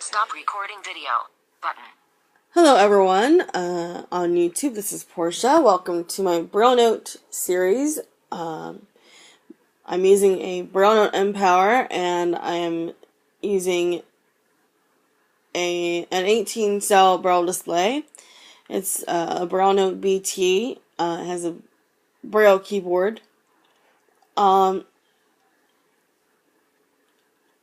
Stop recording video button. Hello everyone on YouTube. This is Portia. Welcome to my BrailleNote series. I'm using a BrailleNote Empower, and I am using an 18-cell Braille display. It's a BrailleNote BT. It has a Braille keyboard.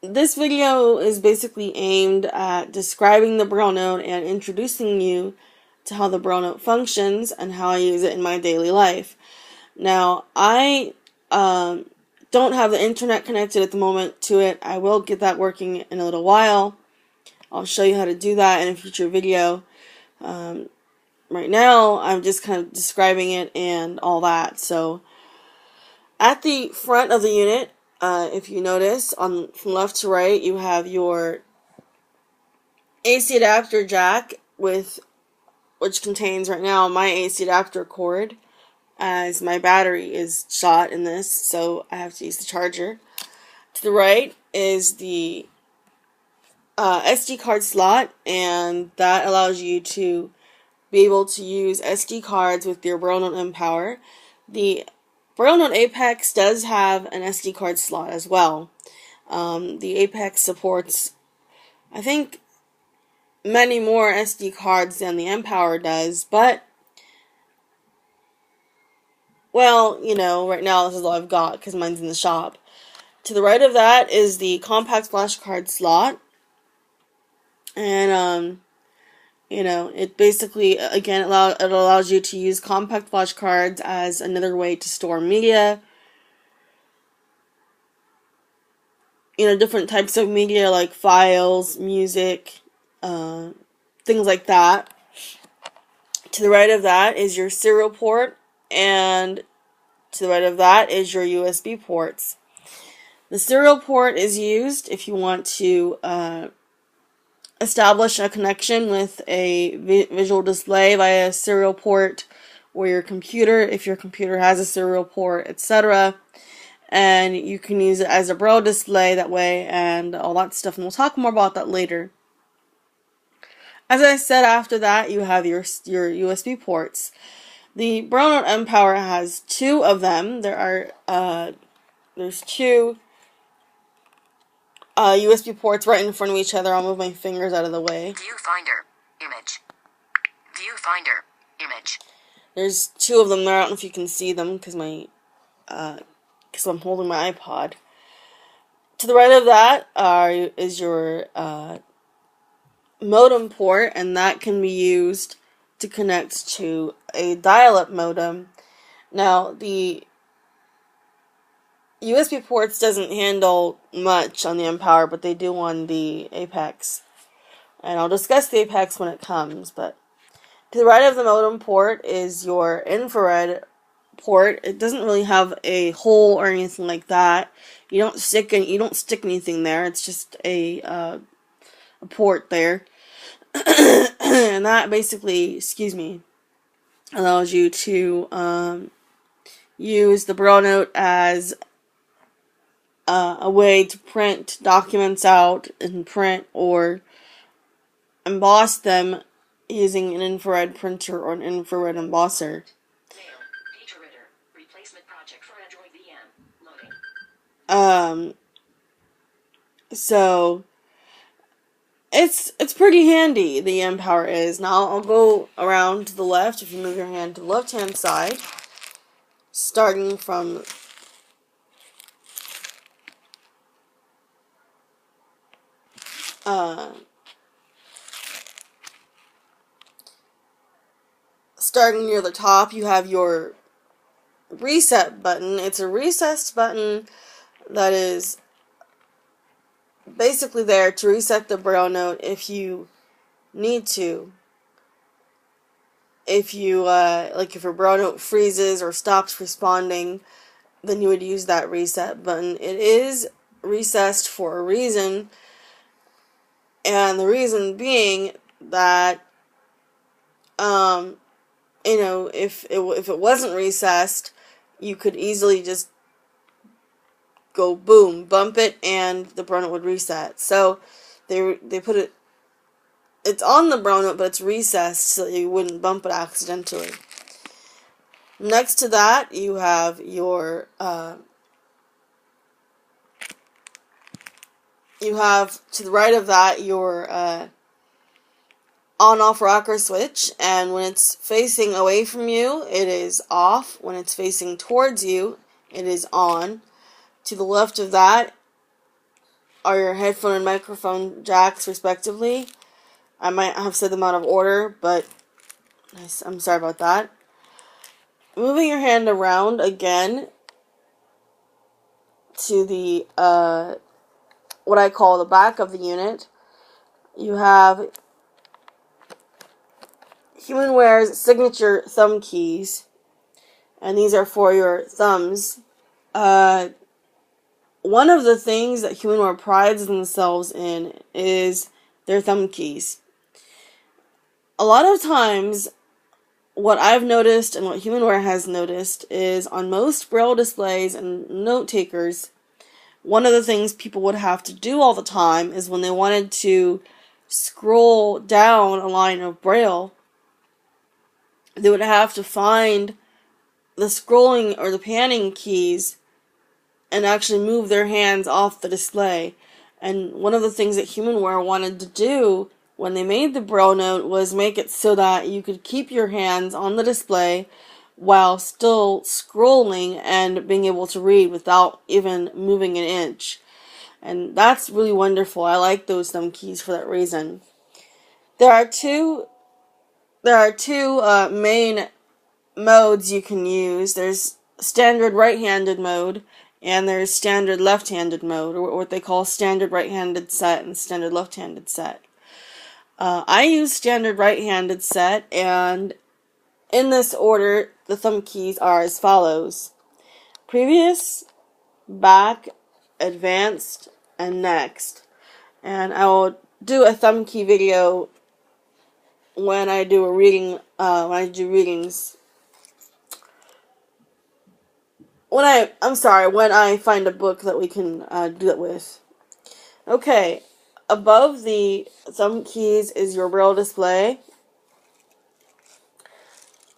This video is basically aimed at describing the BrailleNote and introducing you to how the BrailleNote functions and how I use it in my daily life. Now, I don't have the internet connected at the moment to it. I will get that working in a little while. I'll show you how to do that in a future video. Right now, I'm just kind of describing it and all that. So, at the front of the unit, if you notice, from left to right, you have your AC adapter jack, which contains right now my AC adapter cord, as my battery is shot in this, so I have to use the charger. To the right is the SD card slot, and that allows you to be able to use SD cards with your BrailleNote Empower. The BrailleNote Apex does have an SD card slot as well. The Apex supports, I think, many more SD cards than the Empower does, but, well, you know, right now this is all I've got because mine's in the shop. To the right of that is the compact flash card slot, and, you know, it basically, again, it allows you to use compact flash cards as another way to store media. You know, different types of media like files, music, things like that. To the right of that is your serial port, and to the right of that is your USB ports. The serial port is used if you want to establish a connection with a visual display via a serial port or your computer, if your computer has a serial port, etc. And you can use it as a Braille display that way and all that stuff, and we'll talk more about that later. As I said, after that you have your USB ports. The BrailleNote Empower has two of them. There's two USB ports right in front of each other. I'll move my fingers out of the way. Viewfinder image. Viewfinder image. There's two of them there. I don't know if you can see them because I'm holding my iPod. To the right of that is your modem port, and that can be used to connect to a dial-up modem. Now, the USB ports doesn't handle much on the Empower, but they do on the Apex. And I'll discuss the Apex when it comes, but to the right of the modem port is your infrared port. It doesn't really have a hole or anything like that. You don't stick anything there. It's just a port there. And that basically, allows you to use the BrailleNote as a way to print documents out and print or emboss them using an infrared printer or an infrared embosser. Replacement project for Android VM loading. So it's pretty handy, the Empower is. Now I'll go around to the left. If you move your hand to the left hand side, starting from starting near the top, you have your reset button. It's a recessed button that is basically there to reset the BrailleNote if you need to. If you if your BrailleNote freezes or stops responding, then you would use that reset button. It is recessed for a reason, and the reason being that you know, if it wasn't recessed, you could easily just go boom, bump it, and the BrailleNote would reset. So they put it it's on the BrailleNote, but it's recessed so that you wouldn't bump it accidentally. Next to that, you have your you have to the right of that your on-off rocker switch, and when it's facing away from you, it is off. When it's facing towards you, it is on. To the left of that are your headphone and microphone jacks, respectively. I might have said them out of order, but I'm sorry about that. Moving your hand around again to the what I call the back of the unit, you have Humanware's signature thumb keys, and these are for your thumbs. One of the things that Humanware prides themselves in is their thumb keys. A lot of times, what I've noticed and what Humanware has noticed is on most Braille displays and note takers, one of the things people would have to do all the time is when they wanted to scroll down a line of Braille, they would have to find the scrolling or the panning keys and actually move their hands off the display. And one of the things that Humanware wanted to do when they made the BrailleNote was make it so that you could keep your hands on the display while still scrolling and being able to read without even moving an inch. And that's really wonderful. I like those thumb keys for that reason. There are two main modes you can use. There's standard right-handed mode, and there's standard left-handed mode, or what they call standard right-handed set and standard left-handed set. I use standard right-handed set, and in this order, the thumb keys are as follows: previous, back, advanced, and next. And I will do a thumb key video when I do a reading, when I do readings. When I find a book that we can do that with. Okay, above the thumb keys is your Braille display.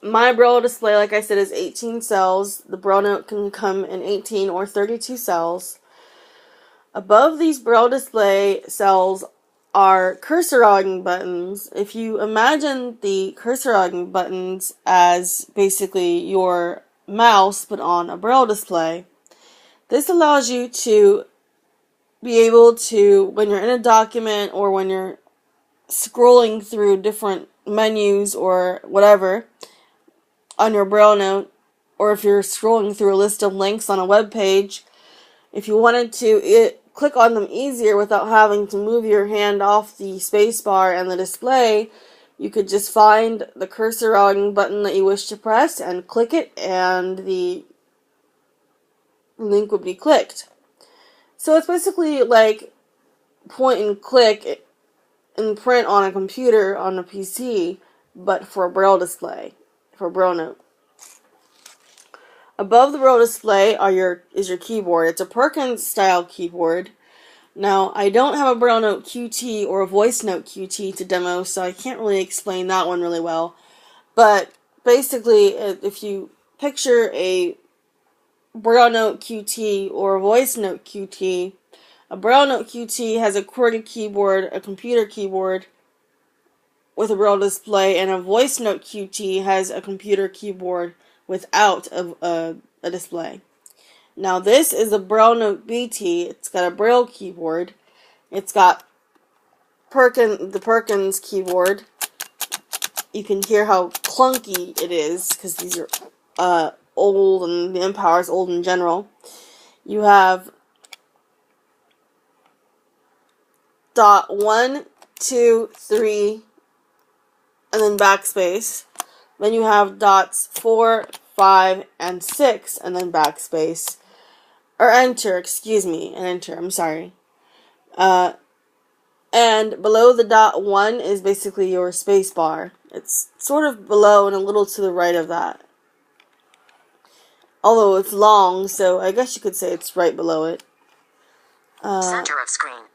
My Braille display, like I said, is 18 cells. The BrailleNote can come in 18 or 32 cells. Above these Braille display cells are cursor-logging buttons. If you imagine the cursor-logging buttons as basically your mouse but on a Braille display, this allows you to be able to, when you're in a document or when you're scrolling through different menus or whatever on your BrailleNote, or if you're scrolling through a list of links on a web page, if you wanted to click on them easier without having to move your hand off the spacebar and the display, you could just find the cursor logging button that you wish to press and click it, and the link would be clicked. So it's basically like point and click and print on a computer on a PC, but for a Braille display, for a BrailleNote. Above the Braille display is your keyboard. It's a Perkins style keyboard. Now, I don't have a BrailleNote QT or a VoiceNote QT to demo, so I can't really explain that one really well. But basically, if you picture a BrailleNote QT or a VoiceNote QT, a BrailleNote QT has a QWERTY keyboard, a computer keyboard with a Braille display, and a VoiceNote QT has a computer keyboard without a display. Now this is a BrailleNote BT. It's got a Braille keyboard. It's got the Perkins keyboard. You can hear how clunky it is because these are old, and the Empower is old in general. You have dot 1, 2, 3, and then backspace. Then you have dots 4, 5, and 6, and then backspace. Or enter, excuse me, and enter, I'm sorry. And below the dot 1 is basically your space bar. It's sort of below and a little to the right of that. Although it's long, so I guess you could say it's right below it. Center of screen.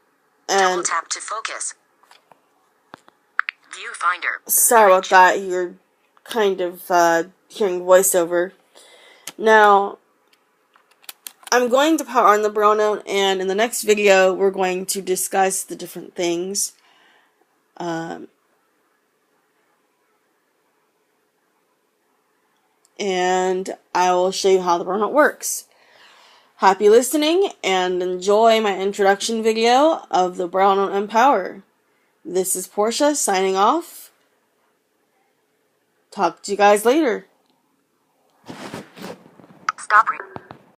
Double tap to focus. Viewfinder. Sorry about that. You're kind of hearing voiceover. Now, I'm going to power on the BrailleNote, and in the next video, we're going to discuss the different things. And I will show you how the BrailleNote works. Happy listening, and enjoy my introduction video of the BrailleNote Empower. This is Portia signing off. Talk to you guys later. Stop.